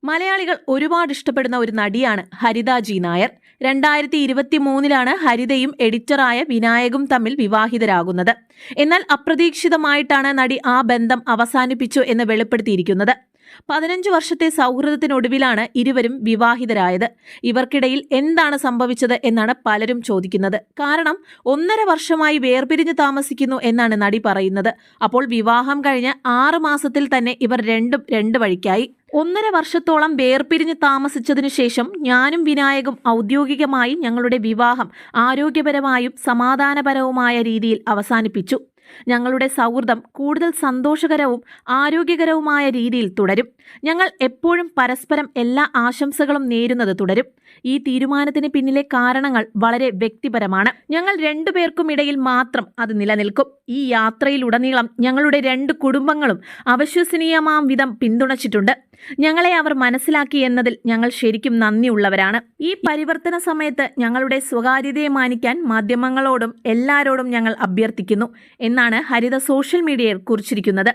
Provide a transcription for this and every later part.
മലയാളികൾ ഒരുപാട് ഇഷ്ടപ്പെടുന്ന ഒരു നടിയാണ് ഹരിത ജി നായർ. 2023 ഹരിതയും എഡിറ്ററായ വിനായകും തമ്മിൽ വിവാഹിതരാകുന്നത്. എന്നാൽ അപ്രതീക്ഷിതമായിട്ടാണ് നടി ആ ബന്ധം അവസാനിപ്പിച്ചു എന്ന് വെളിപ്പെടുത്തിയിരിക്കുന്നത്. 15 വർഷത്തെ സൗഹൃദത്തിനൊടുവിലാണ് ഇരുവരും വിവാഹിതരായത്. ഇവർക്കിടയിൽ എന്താണ് സംഭവിച്ചത് എന്നാണ് പലരും ചോദിക്കുന്നത്. കാരണം 1.5 വർഷമായി വേർപിരിഞ്ഞ് താമസിക്കുന്നു എന്നാണ് നടി പറയുന്നത്. അപ്പോൾ വിവാഹം കഴിഞ്ഞ് 6 മാസത്തിൽ തന്നെ ഇവർ രണ്ടും രണ്ട് വഴിക്കായി. 1.5 വർഷത്തോളം വേർപിരിഞ്ഞ് താമസിച്ചതിനു ശേഷം ഞാനും വിനായകും ഔദ്യോഗികമായി ഞങ്ങളുടെ വിവാഹം ആരോഗ്യപരമായും സമാധാനപരവുമായ രീതിയിൽ അവസാനിപ്പിച്ചു. ഞങ്ങളുടെ സൗഹൃദം കൂടുതൽ സന്തോഷകരവും ആരോഗ്യകരവുമായ രീതിയിൽ തുടരും. ഞങ്ങൾ എപ്പോഴും പരസ്പരം എല്ലാ ആശംസകളും നേരുന്നത് തുടരും. ഈ തീരുമാനത്തിന് പിന്നിലെ കാരണങ്ങൾ വളരെ വ്യക്തിപരമാണ്. ഞങ്ങൾ രണ്ടുപേർക്കും ഇടയിൽ മാത്രം അത് നിലനിൽക്കും. ഈ യാത്രയിലുടനീളം ഞങ്ങളുടെ 2 കുടുംബങ്ങളും അവിശ്വസനീയമാം വിധം പിന്തുണച്ചിട്ടുണ്ട്. ഞങ്ങളെ അവർ മനസ്സിലാക്കി എന്നതിൽ ഞങ്ങൾ ശരിക്കും നന്ദിയുള്ളവരാണ്. ഈ പരിവർത്തന സമയത്ത് ഞങ്ങളുടെ സ്വകാര്യതയെ മാനിക്കാൻ മാധ്യമങ്ങളോടും എല്ലാവരോടും ഞങ്ങൾ അഭ്യർത്ഥിക്കുന്നു എന്നാണ് ഹരിത സോഷ്യൽ മീഡിയയിൽ കുറിച്ചിരിക്കുന്നത്.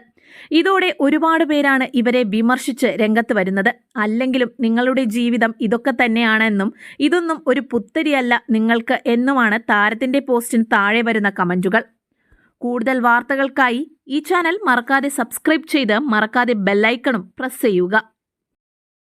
ഇതോടെ ഒരുപാട് പേരാണ് ഇവരെ വിമർശിച്ച് രംഗത്ത് വരുന്നത്. അല്ലെങ്കിലും നിങ്ങളുടെ ജീവിതം ഇതൊക്കെ തന്നെയാണെന്നും ഇതൊന്നും ഒരു പുത്തരിയല്ല നിങ്ങൾക്ക് എന്നുമാണ് താരത്തിന്റെ പോസ്റ്റിന് താഴെ വരുന്ന കമന്റുകൾ. കൂടുതൽ വാർത്തകൾക്കായി ഈ ചാനൽ മറക്കാതെ സബ്സ്ക്രൈബ് ചെയ്ത് മറക്കാതെ ബെല്ലൈക്കണും പ്രസ് ചെയ്യുക.